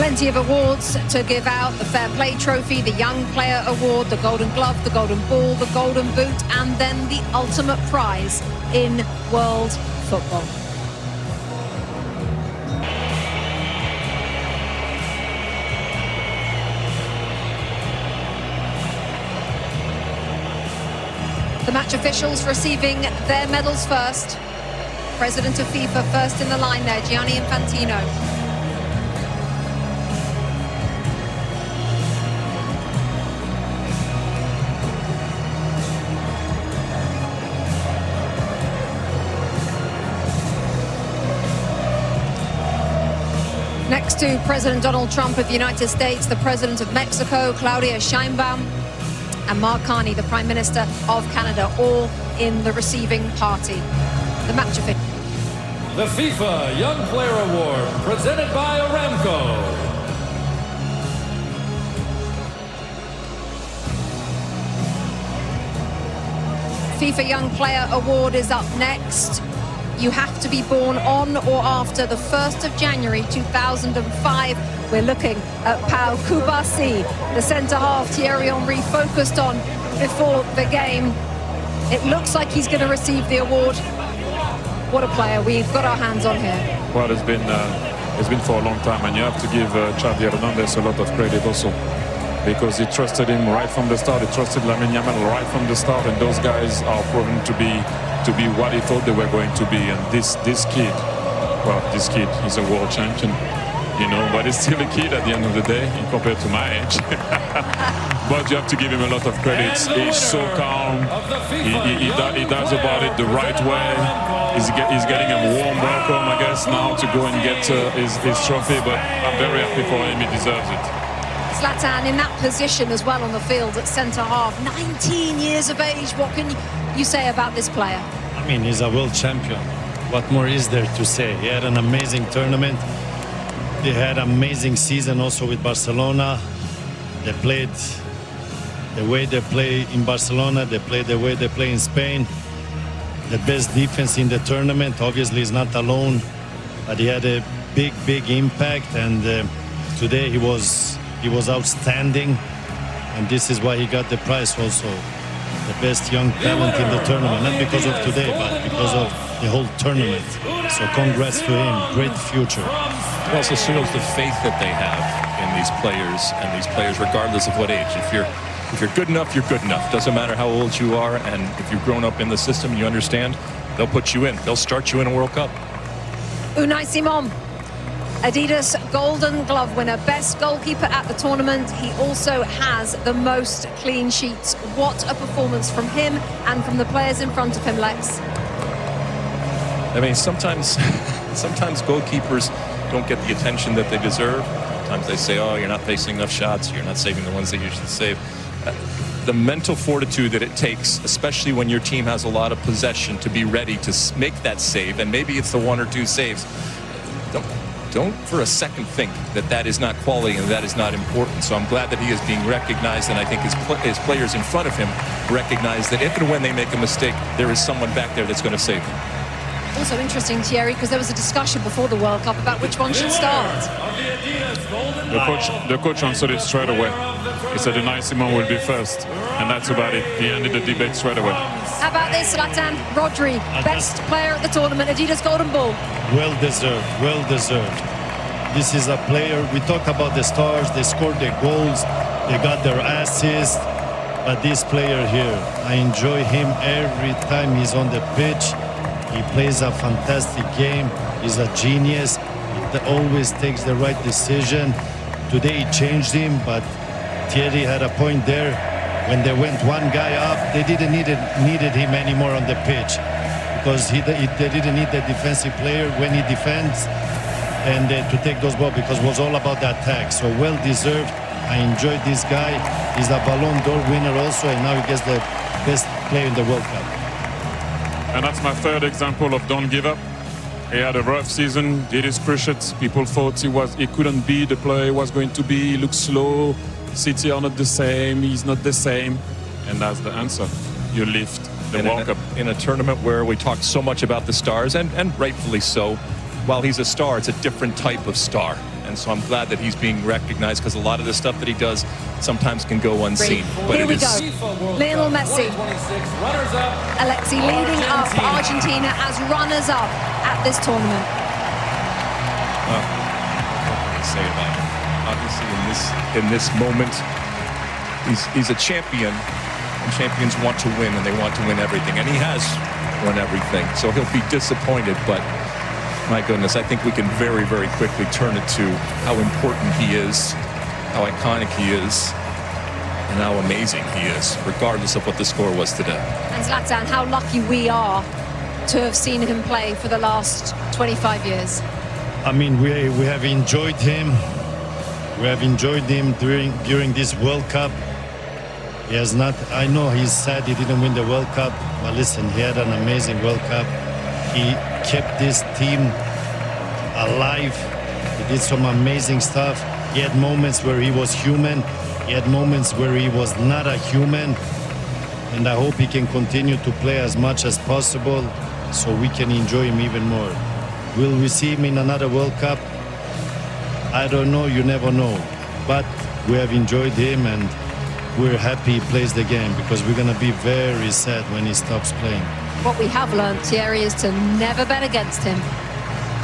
Plenty of awards to give out: the Fair Play Trophy, the Young Player Award, the Golden Glove, the Golden Ball, the Golden Boot, and then the ultimate prize in world football. The match officials receiving their medals first. President of FIFA first in the line there, Gianni Infantino. Next to President Donald Trump of the United States, the President of Mexico, Claudia Sheinbaum, and Mark Carney, the Prime Minister of Canada, all in the receiving party. The match official. The FIFA Young Player Award, presented by Aramco. FIFA Young Player Award is up next. You have to be born on or after the 1st of January 2005. We're looking at Pau Kubasi, the centre-half Thierry Henry focused on before the game. It looks like he's going to receive the award. What a player we've got our hands on here. Well, it's been for a long time, and you have to give Xavi Hernandez a lot of credit also, because he trusted him right from the start. He trusted Lamine Yamal right from the start, and those guys are proven to be what he thought they were going to be. And this kid, well, this kid is a world champion, you know, but he's still a kid at the end of the day compared to my age. But you have to give him a lot of credit. He's so calm. He does about it the right way. He's getting a warm welcome, I guess, now to go and get his trophy. But I'm very happy for him. He deserves it. Zlatan in that position as well on the field at centre-half. 19 years of age. What can you say about this player? I mean, he's a world champion. What more is there to say? He had an amazing tournament. They had an amazing season also with Barcelona. They played the way they play in Barcelona. They play the way they play in Spain. The best defense in the tournament. Obviously, he's not alone, but he had a big impact. And today he was outstanding. And this is why he got the prize also. The best young talent in the tournament, not because of today, but because of the whole tournament. So congrats to him, great future. It also shows the faith that they have in these players, regardless of what age. If you're good enough, you're good enough. Doesn't matter how old you are, and if you've grown up in the system and you understand, they'll put you in. They'll start you in a World Cup. Unai Simon, Adidas Golden Glove winner, best goalkeeper at the tournament. He also has the most clean sheets. What a performance from him and from the players in front of him, Lex. I mean, sometimes goalkeepers don't get the attention that they deserve. Sometimes they say, oh, you're not facing enough shots, you're not saving the ones that you should save. The mental fortitude that it takes, especially when your team has a lot of possession, to be ready to make that save, and maybe it's the one or two saves. Don't for a second think that that is not quality and that is not important. So I'm glad that he is being recognized, and I think his players in front of him recognize that if and when they make a mistake, there is someone back there that's going to save them. Also interesting, Thierry, because there was a discussion before the World Cup about which one should start. The coach answered it straight away. He said Unai Simon will be first, and that's about it. He ended the debate straight away. How about this, Zlatan? Rodri, best player at the tournament, Adidas Golden Ball. Well deserved, well deserved. This is a player, we talk about the stars, they scored their goals, they got their assists, but this player here, I enjoy him every time he's on the pitch. He plays a fantastic game. He's a genius. He always takes the right decision. Today he changed him, but Thierry had a point there. When they went one guy up, they didn't needed him anymore on the pitch, because they didn't need the defensive player when he defends and to take those balls, because it was all about the attack. So well deserved. I enjoyed this guy. He's a Ballon d'Or winner also, and now he gets the best player in the World Cup. And that's my third example of don't give up. He had a rough season, did his cruciate. People thought he couldn't be the player he was going to be. He looked slow. City are not the same. He's not the same. And that's the answer. You lift the World Cup. In a tournament where we talk so much about the stars, and rightfully so, while he's a star, it's a different type of star. And so I'm glad that he's being recognized, because a lot of the stuff that he does sometimes can go unseen. Great. But Here it we is go. Lionel Messi. Alexi leading up Argentina as runners-up at this tournament. What can I say about him? Obviously, in this moment, he's a champion, and champions want to win, and they want to win everything, and he has won everything. So he'll be disappointed, but my goodness, I think we can very, very quickly turn it to how important he is, how iconic he is, and how amazing he is, regardless of what the score was today. And Zlatan, how lucky we are to have seen him play for the last 25 years. I mean, we have enjoyed him. We have enjoyed him during this World Cup. He has not. I know he's sad he didn't win the World Cup, but listen, he had an amazing World Cup. He kept this team alive. He did some amazing stuff. He had moments where he was human. He had moments where he was not a human. And I hope he can continue to play as much as possible so we can enjoy him even more. Will we see him in another World Cup? I don't know, you never know. But we have enjoyed him, and we're happy he plays the game, because we're going to be very sad when he stops playing. What we have learned, Thierry, is to never bet against him.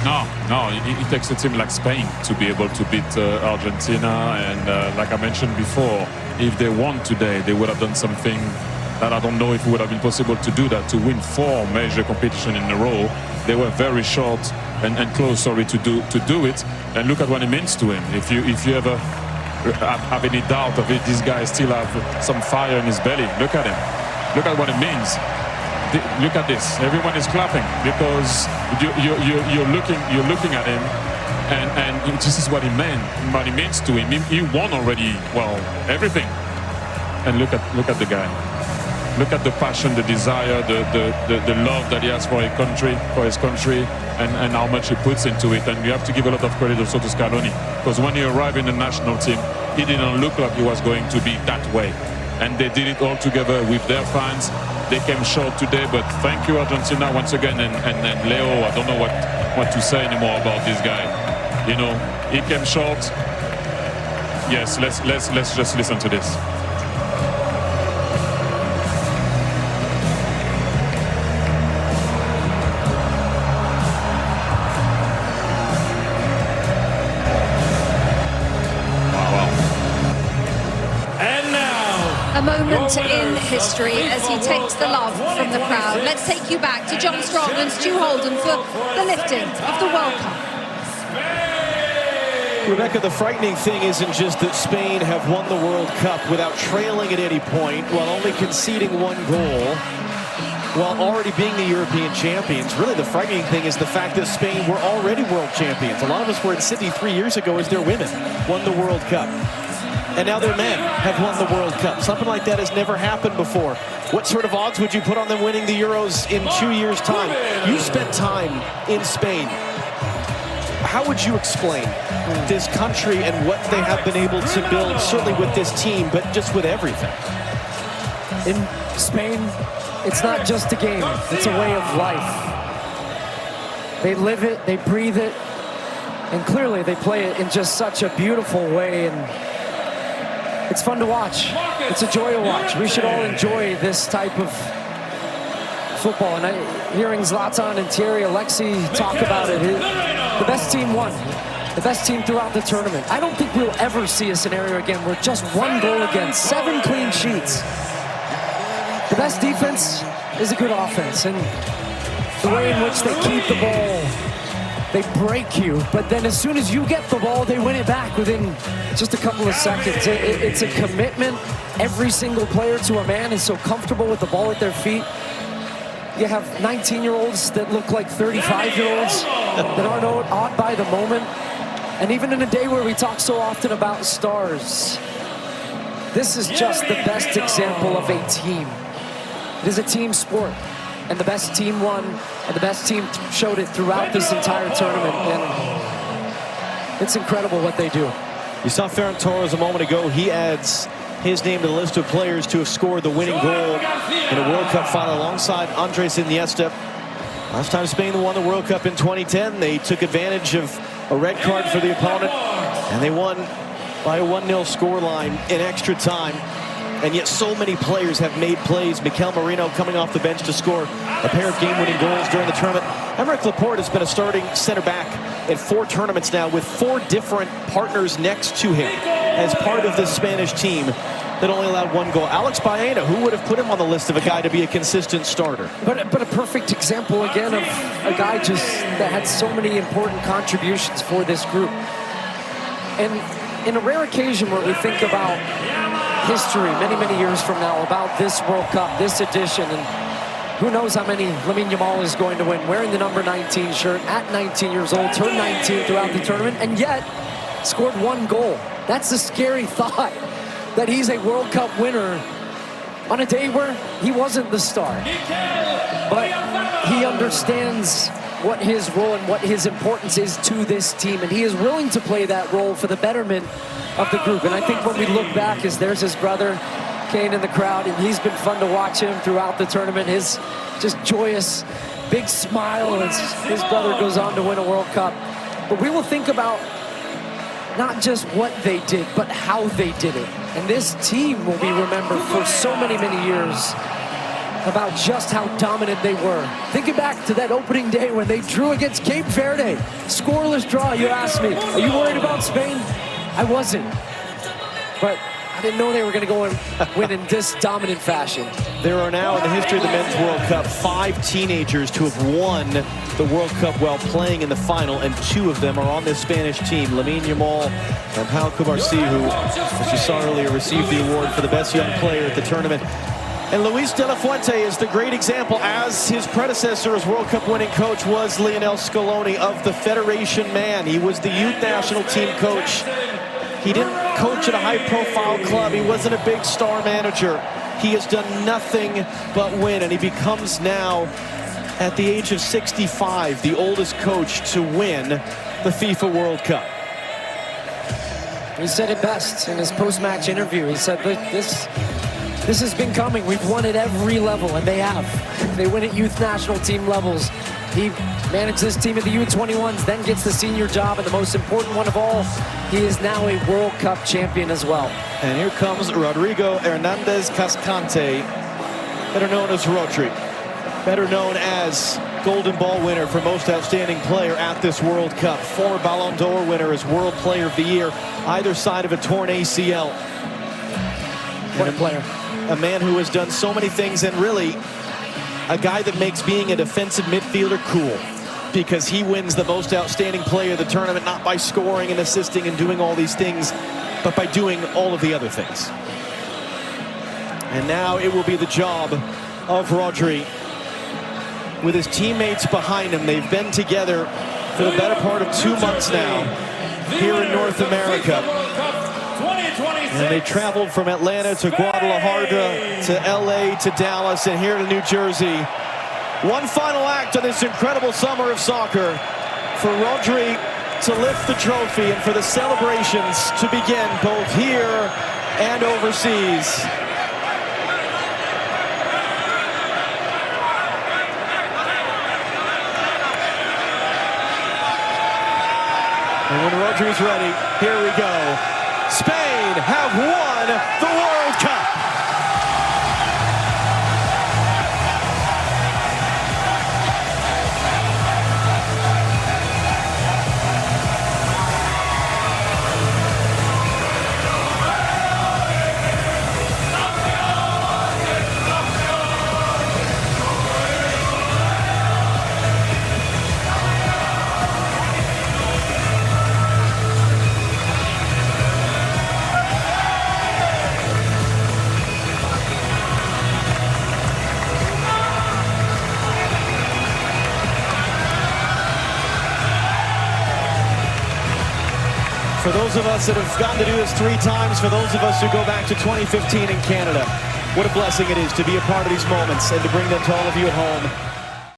No, it takes a team like Spain to be able to beat Argentina. And like I mentioned before, if they won today, they would have done something that I don't know if it would have been possible to do, that to win 4 major competitions in a row. They were very short and close, sorry, to do it. And look at what it means to him. If you ever have any doubt of it, this guy still have some fire in his belly. Look at him. Look at what it means. Look at this. Everyone is clapping because you're looking at him, and this is what he meant. What it means to him. He won already. Well, everything. And look at the guy. Look at the passion, the desire, the love that he has for his country, and how much he puts into it. And you have to give a lot of credit also to Scaloni, because when he arrived in the national team, he didn't look like he was going to be that way. And they did it all together with their fans. They came short today, but thank you, Argentina, once again. And Leo, I don't know what to say anymore about this guy. You know, he came short. Yes, let's just listen to this. A moment in history as he takes the love from the crowd. Let's take you back to John Strong and Stu Holden for the lifting of the World Cup. Rebecca, the frightening thing isn't just that Spain have won the World Cup without trailing at any point, while only conceding 1 goal, while already being the European champions. Really, the frightening thing is the fact that Spain were already world champions. A lot of us were in Sydney 3 years ago as their women won the World Cup. And now their men have won the World Cup. Something like that has never happened before. What sort of odds would you put on them winning the Euros in 2 years' time? You spent time in Spain. How would you explain this country and what they have been able to build, certainly with this team, but just with everything? In Spain, it's not just a game, it's a way of life. They live it, they breathe it, and clearly they play it in just such a beautiful way, and it's fun to watch. It's a joy to watch. We should all enjoy this type of football. And hearing Zlatan and Thierry Alexi talk about it, the best team won. The best team throughout the tournament. I don't think we'll ever see a scenario again where just 1 goal against, 7 clean sheets. The best defense is a good offense. And the way in which they keep the ball, they break you, but then as soon as you get the ball, they win it back within just a couple of seconds. It's a commitment. Every single player to a man is so comfortable with the ball at their feet. You have 19-year-olds that look like 35-year-olds that aren't awed by the moment. And even in a day where we talk so often about stars, this is just the best example of a team. It is a team sport. And the best team won, and the best team showed it throughout this entire tournament. And it's incredible what they do. You saw Ferran Torres a moment ago. He adds his name to the list of players to have scored the winning goal in a World Cup final alongside Andres Iniesta. Last time Spain won the World Cup in 2010, they took advantage of a red card for the opponent. And they won by a 1-0 scoreline in extra time. And yet so many players have made plays. Mikel Merino coming off the bench to score a pair of game-winning goals during the tournament. Aymeric Laporte has been a starting center back in 4 tournaments now with 4 different partners next to him as part of this Spanish team that only allowed 1 goal. Alex Baena, who would have put him on the list of a guy to be a consistent starter? But a perfect example, again, of a guy just that had so many important contributions for this group. And in a rare occasion where we think about history many, many years from now, about this World Cup, this edition, and who knows how many Lamine Yamal is going to win, wearing the number 19 shirt at 19 years old, turned 19 throughout the tournament, and yet scored 1 goal. That's a scary thought, that he's a World Cup winner on a day where he wasn't the star. But he understands what his role and what his importance is to this team, and he is willing to play that role for the betterment of the group. And I think when we look back, as there's his brother Kane in the crowd, and he's been fun to watch him throughout the tournament, his just joyous big smile as his brother goes on to win a World Cup. But we will think about not just what they did, but how they did it. And this team will be remembered for so many, many years about just how dominant they were. Thinking back to that opening day when they drew against Cape Verde, scoreless draw. You asked me, are you worried about Spain? I wasn't, but I didn't know they were going to go and win in this dominant fashion. There are now, in the history of the Men's World Cup, 5 teenagers to have won the World Cup while playing in the final, and 2 of them are on this Spanish team. Lamine Yamal and Pau Cubarsí, who, as you saw earlier, received the award for the best young player at the tournament. And Luis de la Fuente is the great example, as his predecessor as World Cup winning coach was Lionel Scaloni, of the Federation man. He was the youth national team coach. He didn't coach at a high-profile club. He wasn't a big star manager. He has done nothing but win, and he becomes now, at the age of 65, the oldest coach to win the FIFA World Cup. He said it best in his post-match interview. He said, this has been coming. We've won at every level, and they have. They win at youth national team levels. He managed this team at the U21s, then gets the senior job, and the most important one of all, he is now a World Cup champion as well. And here comes Rodrigo Hernandez Cascante, better known as Rodri, better known as Golden Ball winner for most outstanding player at this World Cup, former Ballon d'Or winner as World Player of the Year, either side of a torn ACL. What a player. A man who has done so many things, and really a guy that makes being a defensive midfielder cool, because he wins the most outstanding player of the tournament, not by scoring and assisting and doing all these things, but by doing all of the other things. And now it will be the job of Rodri, with his teammates behind him. They've been together for the better part of 2 months now here in North America. And they traveled from Atlanta to Guadalajara to LA to Dallas and here to New Jersey. One final act on this incredible summer of soccer for Rodri to lift the trophy and for the celebrations to begin both here and overseas. And when Rodri's ready, here we go. Spain have won the World Cup. For those of us that have gotten to do this 3 times, for those of us who go back to 2015 in Canada, what a blessing it is to be a part of these moments and to bring them to all of you at home.